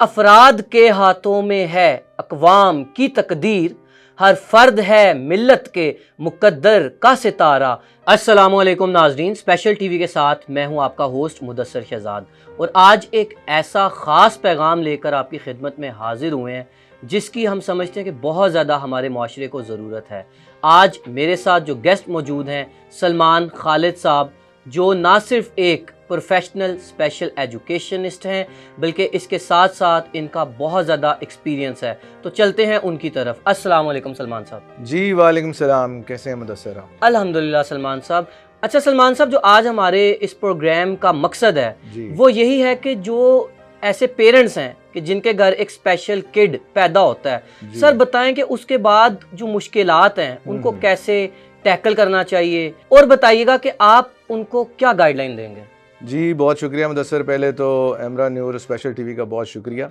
अफराद के हाथों में है अक़वाम की तकदीर, हर फर्द है मिल्लत के मुक़द्दर का सितारा। अस्सलामुअलैकुम नाज़रीन, स्पेशल टीवी के साथ मैं हूं आपका होस्ट मुदस्सर शहजाद और आज एक ऐसा ख़ास पैगाम लेकर आपकी खिदमत में हाजिर हुए हैं जिसकी हम समझते हैं कि बहुत ज़्यादा हमारे माशरे को ज़रूरत है। आज मेरे साथ जो गेस्ट मौजूद हैं सलमान खालिद साहब, जो ना सिर्फ एक प्रोफेशनल स्पेशल एजुकेशनिस्ट हैं बल्कि इसके साथ साथ इनका बहुत ज़्यादा एक्सपीरियंस है। तो चलते हैं उनकी तरफ। अस्सलाम वालेकुम सलमान साहब। जी वालेकुम सलाम, कैसे हैं मुदस्सर? अल्हम्दुलिल्लाह सलमान साहब। अच्छा सलमान साहब, जो आज हमारे इस प्रोग्राम का मकसद है वो यही है कि जो ऐसे पेरेंट्स हैं कि जिनके घर एक स्पेशल किड पैदा होता है, सर बताएं कि उसके बाद जो मुश्किलात हैं उनको कैसे टैकल करना चाहिए, और बताइएगा कि आप उनको क्या गाइडलाइन देंगे। जी बहुत शुक्रिया मुदस्सर। पहले तो एमरा न्यूज़ स्पेशल टीवी का बहुत शुक्रिया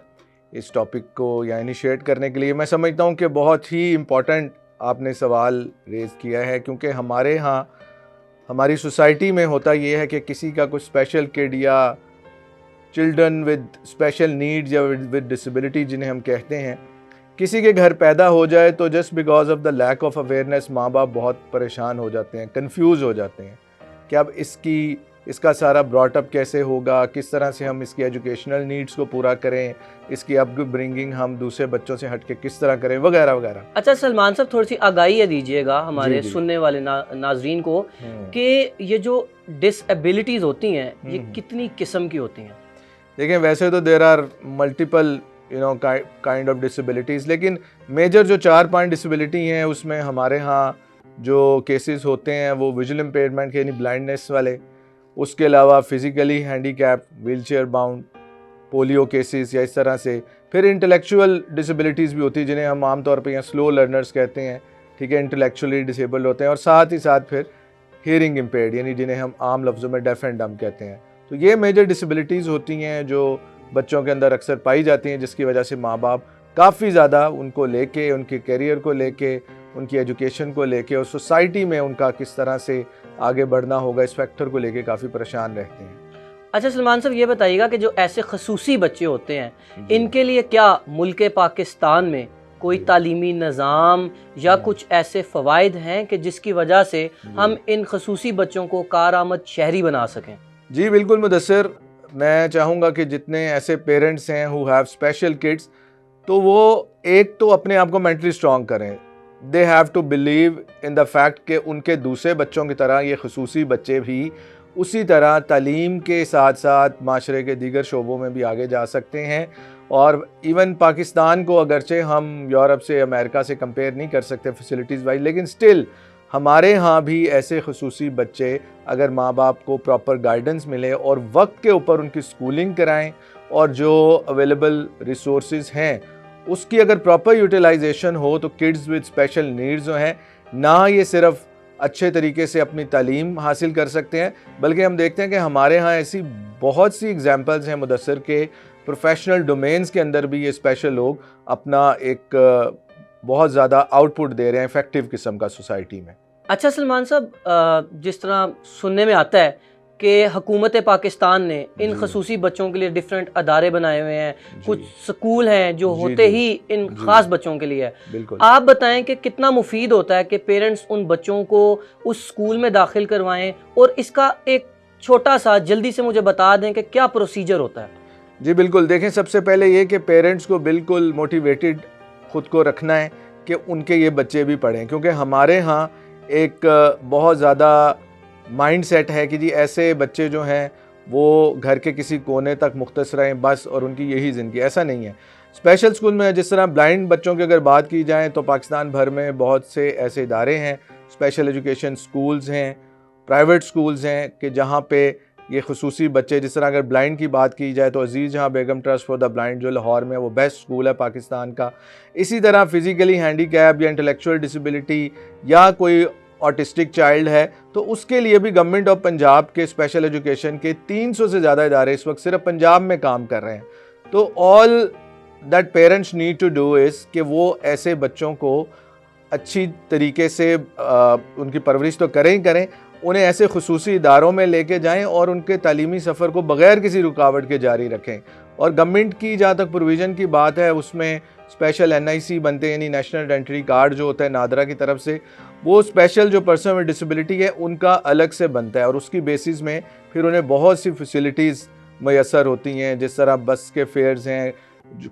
इस टॉपिक को या इनिशिएट करने के लिए। मैं समझता हूँ कि बहुत ही इम्पॉर्टेंट आपने सवाल रेज़ किया है, क्योंकि हमारे यहाँ हमारी सोसाइटी में होता ये है कि किसी का कुछ स्पेशल किड या चिल्ड्रन विद स्पेशल नीड्स या विद डिसेबिलिटी जिन्हें हम कहते हैं, किसी के घर पैदा हो जाए तो just because of the lack of awareness माँ बाप बहुत परेशान हो जाते हैं, कंफ्यूज हो जाते हैं कि अब इसका सारा ब्रॉटअप कैसे होगा, किस तरह से हम इसकी एजुकेशनल नीड्स को पूरा करें, इसकी अपब्रिंगिंग हम दूसरे बच्चों से हट के किस तरह करें, वगैरह वगैरह। अच्छा सलमान साहब, थोड़ी सी आगाही दीजिएगा हमारे सुनने वाले नाजरीन को कि ये जो डिसेबिलिटीज़ होती हैं ये कितनी किस्म की होती हैं। देखें, वैसे तो there are multiple kind of disabilities, लेकिन मेजर जो 4-5 डिसेबिलिटी हैं उसमें हमारे यहाँ जो केसेस होते हैं वो विजुअल इम्पेयरमेंट के यानी ब्लाइंडनेस वाले, उसके अलावा physically handicap, wheelchair bound, polio cases या इस तरह से। फिर इंटेलेक्चुअल डिसेबिलिटीज़ भी होती है जिन्हें हम आमतौर पर यहाँ स्लो लर्नर्स कहते हैं, ठीक है, इंटेलेक्चुअली डिसेबल्ड होते हैं। और साथ ही साथ फिर हियरिंग इम्पेयर्ड यानी जिन्हें हम आम लफ्ज़ों में डेफ एंड डम कहते हैं। तो ये मेजर डिसेबिलिटीज़ होती हैं जो बच्चों के अंदर अक्सर पाई जाती हैं, जिसकी वजह से माँ बाप काफ़ी ज़्यादा उनको लेके, उनके करियर को लेके, उनकी एजुकेशन को लेके और सोसाइटी में उनका किस तरह से आगे बढ़ना होगा इस फैक्टर को लेके काफ़ी परेशान रहते हैं। अच्छा सलमान साहब, ये बताइएगा कि जो ऐसे खसूसी बच्चे होते हैं इनके लिए क्या मुल्क पाकिस्तान में कोई तालीमी निज़ाम या कुछ ऐसे फ़वाइद हैं कि जिसकी वजह से हम इन खसूसी बच्चों को कारआमद शहरी बना सकें? जी बिल्कुल मुदस्सर, मैं चाहूँगा कि जितने ऐसे पेरेंट्स हैं हु हैव स्पेशल किड्स, तो वो एक तो अपने आप को मेंटली स्ट्रॉन्ग करें। They have to believe in the fact कि उनके दूसरे बच्चों की तरह ये खसूसी बच्चे भी उसी तरह तालीम के साथ साथ माशरे के दीगर शोबों में भी आगे जा सकते हैं। और इवन पाकिस्तान को अगरचे हम यूरोप से, अमेरिका से कंपेयर नहीं कर सकते फैसिलिटीज़ वाइज, लेकिन स्टिल हमारे यहाँ भी ऐसे खसूसी बच्चे अगर माँ बाप को प्रॉपर गाइडेंस मिले और वक्त के ऊपर उनकी स्कूलिंग कराएं और जो अवेलेबल रिसोर्सेज हैं उसकी अगर प्रॉपर यूटिलाइजेशन हो, तो किड्स विद स्पेशल नीड्स जो हैं ना ये सिर्फ अच्छे तरीके से अपनी तालीम हासिल कर सकते हैं, बल्कि हम देखते हैं कि हमारे यहाँ ऐसी बहुत सी एग्जांपल्स हैं मुदस्सर के प्रोफेशनल डोमेन्स के अंदर भी ये स्पेशल लोग अपना एक बहुत ज़्यादा आउटपुट दे रहे हैं इफेक्टिव किस्म का सोसाइटी में। अच्छा सलमान साहब, जिस तरह सुनने में आता है कि हुकूमत पाकिस्तान ने इन खसूसी बच्चों के लिए डिफरेंट अदारे बनाए हुए हैं, कुछ स्कूल हैं जो होते ही इन ख़ास बच्चों के लिए है। आप बताएं कि कितना मुफीद होता है कि पेरेंट्स उन बच्चों को उस स्कूल में दाखिल करवाएं, और इसका एक छोटा सा जल्दी से मुझे बता दें कि क्या प्रोसीजर होता है। जी बिल्कुल, देखें सबसे पहले ये कि पेरेंट्स को बिल्कुल मोटिवेटेड ख़ुद को रखना है कि उनके ये बच्चे भी पढ़ें, क्योंकि हमारे यहाँ एक बहुत ज़्यादा माइंड सेट है कि जी ऐसे बच्चे जो हैं वो घर के किसी कोने तक मुख्तस रहें बस, और उनकी यही ज़िंदगी। ऐसा नहीं है। स्पेशल स्कूल में जिस तरह ब्लाइंड बच्चों की अगर बात की जाए तो पाकिस्तान भर में बहुत से ऐसे इदारे हैं, स्पेशल एजुकेशन स्कूल्स हैं, प्राइवेट स्कूल्स हैं कि जहाँ पे ये खसूसी बच्चे, जिस तरह अगर ब्लाइंड की बात की जाए तो अजीज़ जहाँ बेगम ट्रस्ट फॉर द ब्लाइंड जो लाहौर में, वो बेस्ट स्कूल है पाकिस्तान का। इसी तरह फिज़िकली हैंडीकैप या इंटेलेक्चुअल डिसेबिलिटी या कोई ऑटिस्टिक चाइल्ड है तो उसके लिए भी गवर्नमेंट ऑफ पंजाब के स्पेशल एजुकेशन के 300 से ज़्यादा इदारे इस वक्त सिर्फ पंजाब में काम कर रहे हैं। तो all that parents need to do is कि वो ऐसे बच्चों को अच्छी तरीके से उनकी परवरिश तो करें ही करें, उन्हें ऐसे खुसूसी इदारों में लेके जाएं और उनके तालीमी सफ़र को बग़ैर किसी रुकावट के जारी रखें। और गवर्नमेंट की जहाँ तक प्रोविज़न की बात है उसमें स्पेशल NIC बनते हैं, यानी नेशनल आइडेंटिटी कार्ड जो होता है नादरा की तरफ से, वो स्पेशल जो पर्सन विद डिसेबिलिटी है उनका अलग से बनता है और उसकी बेसिस में फिर उन्हें बहुत सी फैसिलिटीज़ मैसर होती हैं, जिस तरह बस के फेयर्स हैं,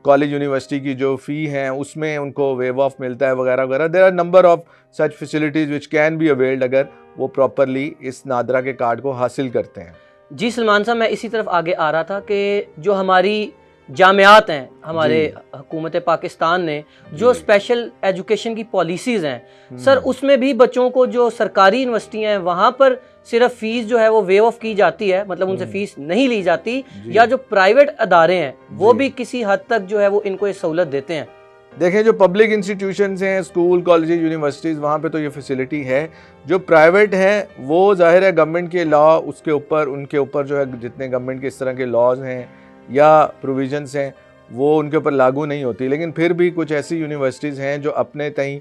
कॉलेज यूनिवर्सिटी की जो फ़ी हैं उसमें उनको वेव ऑफ मिलता है वगैरह वगैरह। There are number of such facilities which can be availed अगर वो प्रॉपरली इस नादरा के कार्ड को हासिल करते हैं। जी सलमान साहब, मैं इसी तरफ आगे आ रहा था कि जो हमारी जामियात हैं, हमारे हुकूमत पाकिस्तान ने जो स्पेशल एजुकेशन की पॉलिसीज़ हैं सर, उसमें भी बच्चों को जो सरकारी यूनिवर्सिटियाँ हैं वहाँ पर सिर्फ फ़ीस जो है वो वेव ऑफ की जाती है, मतलब उनसे फ़ीस नहीं ली जाती, या जो प्राइवेट अदारे हैं वो भी किसी हद तक जो है वो इनको ये सहूलत देते हैं। देखें, जो पब्लिक इंस्टीट्यूशंस हैं, स्कूल, कॉलेजेस, यूनिवर्सिटीज़, वहाँ पे तो ये फैसिलिटी है। जो प्राइवेट है वो ज़ाहिर है गवर्नमेंट के लॉ उसके ऊपर, उनके ऊपर जो है जितने गवर्नमेंट के इस तरह के लॉज हैं या प्रोविजंस हैं वो उनके ऊपर लागू नहीं होती, लेकिन फिर भी कुछ ऐसी यूनिवर्सिटीज़ हैं जो अपने तई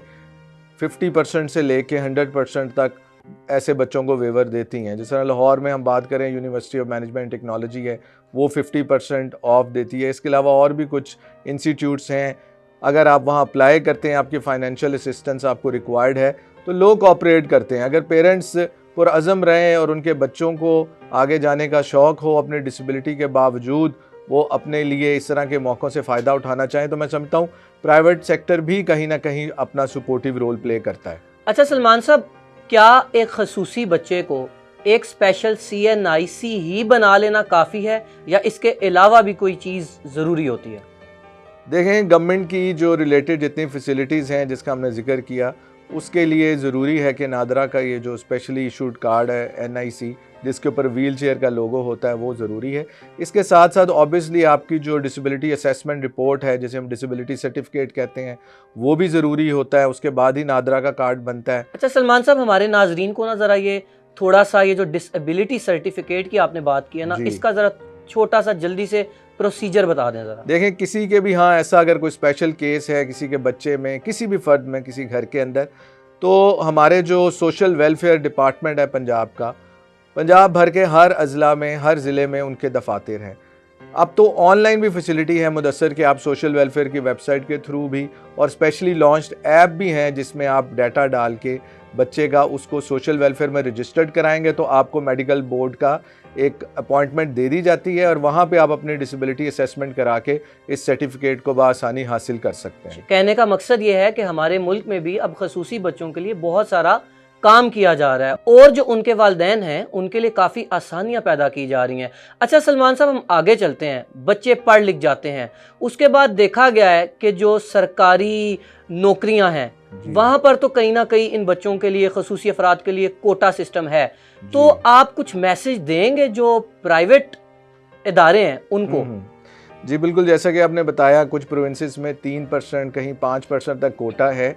50% से लेके 100% तक ऐसे बच्चों को वेवर देती हैं। जिस तरह लाहौर में हम बात करें, यूनिवर्सिटी ऑफ मैनेजमेंट टेक्नोलॉजी है, वो 50% ऑफ देती है। इसके अलावा और भी कुछ इंस्टीट्यूट्स हैं, अगर आप वहाँ अप्लाई करते हैं, आपकी फाइनेंशियल असिस्टेंस आपको रिक्वायर्ड है तो लोग कोऑपरेट करते हैं। अगर पेरेंट्स पुरअज़म रहें और उनके बच्चों को आगे जाने का शौक़ हो, अपने डिसेबिलिटी के बावजूद वो अपने लिए इस तरह के मौक़ों से फ़ायदा उठाना चाहें, तो मैं समझता हूँ प्राइवेट सेक्टर भी कहीं ना कहीं अपना सपोर्टिव रोल प्ले करता है। अच्छा सलमान साहब, क्या एक खसूसी बच्चे को एक स्पेशल CNIC ही बना लेना काफ़ी है या इसके अलावा भी कोई चीज़ ज़रूरी होती है? देखें, गवर्नमेंट की जो रिलेटेड जितनी फैसिलिटीज़ हैं जिसका हमने जिक्र किया, उसके लिए ज़रूरी है कि नादरा का ये जो स्पेशली इशूड कार्ड है NIC, जिसके ऊपर व्हील चेयर का लोगो होता है, वो ज़रूरी है। इसके साथ साथ ऑब्वियसली आपकी जो डिसेबिलिटी असेसमेंट रिपोर्ट है, जिसे हम डिसेबिलिटी सर्टिफिकेट कहते हैं, वो भी ज़रूरी होता है। उसके बाद ही नादरा का कार्ड बनता है। अच्छा सलमान साहब, हमारे नाजरीन को ना ज़रा ये थोड़ा सा ये जो डिसेबिलिटी सर्टिफिकेट की आपने बात की है ना, इसका ज़रा छोटा सा जल्दी से प्रोसीजर बता दें ज़रा। देखें, किसी के भी हाँ ऐसा अगर कोई स्पेशल केस है किसी के बच्चे में, किसी भी फ़र्द में, किसी घर के अंदर, तो हमारे जो सोशल वेलफेयर डिपार्टमेंट है पंजाब का, पंजाब भर के हर अज़ला में, हर ज़िले में उनके दफातर हैं। अब तो ऑनलाइन भी फैसिलिटी है मुदस्सर कि आप सोशल वेलफेयर की वेबसाइट के थ्रू भी, और स्पेशली लॉन्च्ड ऐप भी हैं जिसमें आप डाटा डाल के बच्चे का उसको सोशल वेलफेयर में रजिस्टर्ड कराएंगे तो आपको मेडिकल बोर्ड का एक अपॉइंटमेंट दे दी जाती है और वहाँ पे आप अपनी डिसेबिलिटी असेसमेंट करा के इस सर्टिफिकेट को बआसानी हासिल कर सकते हैं। कहने का मकसद ये है कि हमारे मुल्क में भी अब खसूसी बच्चों के लिए बहुत सारा काम किया जा रहा है और जो उनके वालिदैन हैं उनके लिए काफ़ी आसानियां पैदा की जा रही हैं। अच्छा सलमान साहब, हम आगे चलते हैं। बच्चे पढ़ लिख जाते हैं, उसके बाद देखा गया है कि जो सरकारी नौकरियां हैं वहाँ पर तो कहीं ना कहीं इन बच्चों के लिए, खसूसी अफराद के लिए कोटा सिस्टम है। तो आप कुछ मैसेज देंगे जो प्राइवेट इदारे हैं उनको? जी बिल्कुल, जैसा कि आपने बताया, कुछ प्रोविंसेस में 3%, कहीं 5% तक कोटा है,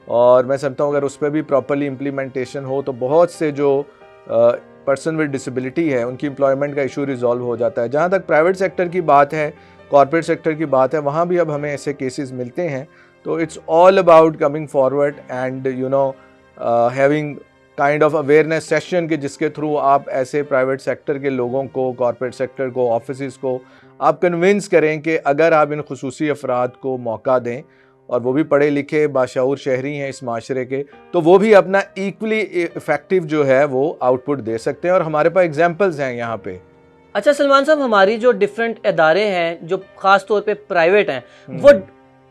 और मैं समझता हूँ अगर उस पर भी प्रॉपरली इम्प्लीमेंटेशन हो तो बहुत से जो पर्सन विद डिसेबिलिटी है उनकी एम्प्लॉयमेंट का इशू रिजॉल्व हो जाता है। जहाँ तक प्राइवेट सेक्टर की बात है, कॉर्पोरेट सेक्टर की बात है, वहाँ भी अब हमें ऐसे केसेस मिलते हैं। तो it's all about coming forward and having kind of awareness session के जिसके थ्रू आप ऐसे प्राइवेट सेक्टर के लोगों को, कॉर्पोरेट सेक्टर को, ऑफिस को आप कन्विंस करें कि अगर आप इन खुसूसी अफराद को मौका दें और वो भी पढ़े लिखे बाशऊर शहरी हैं इस माशरे के, तो वो भी अपना इक्वली इफेक्टिव जो है वो आउटपुट दे सकते हैं, और हमारे पास एग्जांपल्स हैं यहाँ पे। अच्छा सलमान साहब, हमारी जो डिफरेंट इदारे हैं जो ख़ास तौर पे प्राइवेट हैं, वो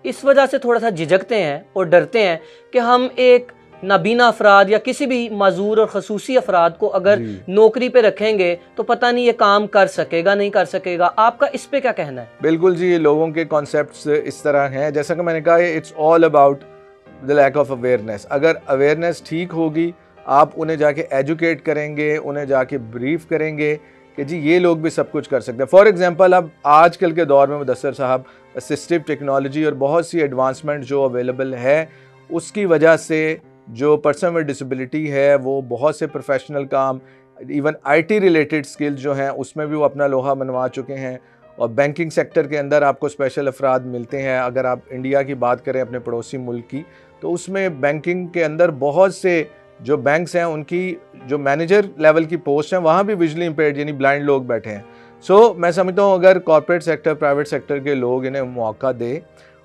इस वजह से थोड़ा सा झिझकते हैं और डरते हैं कि हम एक नाबीना अफराद या किसी भी माजूर और खसूसी अफराद को अगर नौकरी पे रखेंगे तो पता नहीं ये काम कर सकेगा नहीं कर सकेगा। आपका इस पे क्या कहना है? बिल्कुल जी, ये लोगों के कॉन्सेप्ट्स इस तरह हैं, जैसा कि मैंने कहा, it's all about the lack of awareness. अगर अवेयरनेस ठीक होगी, आप उन्हें जाके एजुकेट करेंगे, उन्हें जाके ब्रीफ करेंगे कि जी ये लोग भी सब कुछ कर सकते हैं। फॉर एग्जांपल, अब आजकल के दौर में मुदस्सर साहब, असिस्टिव टेक्नोलॉजी और बहुत सी एडवांसमेंट जो अवेलेबल है, उसकी वजह से जो पर्सन विद डिसेबिलिटी है वो बहुत से प्रोफेशनल काम, इवन IT रिलेटेड स्किल्स जो हैं उसमें भी वो अपना लोहा मनवा चुके हैं। और बैंकिंग सेक्टर के अंदर आपको स्पेशल अफराद मिलते हैं। अगर आप इंडिया की बात करें, अपने पड़ोसी मुल्क की, तो उसमें बैंकिंग के अंदर बहुत से जो बैंक्स हैं उनकी जो मैनेजर लेवल की पोस्ट हैं वहाँ भी विजुअली इम्पेयर्ड यानी ब्लाइंड लोग बैठे हैं। सो मैं समझता हूँ अगर कॉर्पोरेट सेक्टर, प्राइवेट सेक्टर के लोग इन्हें मौका दें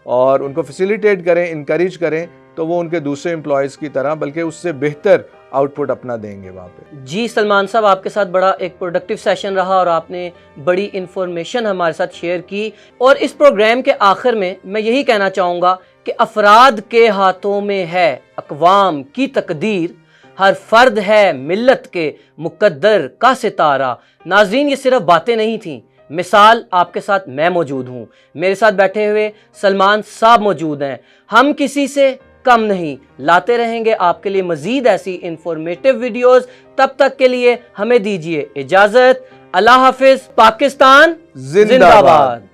और उनको फैसिलिटेट करें, इनकरेज करें, तो वो उनके दूसरे एम्प्लॉयज़ की तरह बल्कि उससे बेहतर आउटपुट अपना देंगे वहाँ पे। जी सलमान साहब, आपके साथ बड़ा एक प्रोडक्टिव सेशन रहा और आपने बड़ी इंफॉर्मेशन हमारे साथ शेयर की। और इस प्रोग्राम के आखिर में मैं यही कहना चाहूँगा कि अफराद के हाथों में है अक़वाम की तकदीर, हर फर्द है मिल्लत के मुकद्दर का सितारा। नाज़रीन, ये सिर्फ बातें नहीं थीं, मिसाल आपके साथ मैं मौजूद हूँ, मेरे साथ बैठे हुए सलमान साहब मौजूद हैं। हम किसी से कम नहीं, लाते रहेंगे आपके लिए मजीद ऐसी इंफॉर्मेटिव वीडियोस। तब तक के लिए हमें दीजिए इजाजत। अल्लाह हाफिज। पाकिस्तान जिंदाबाद।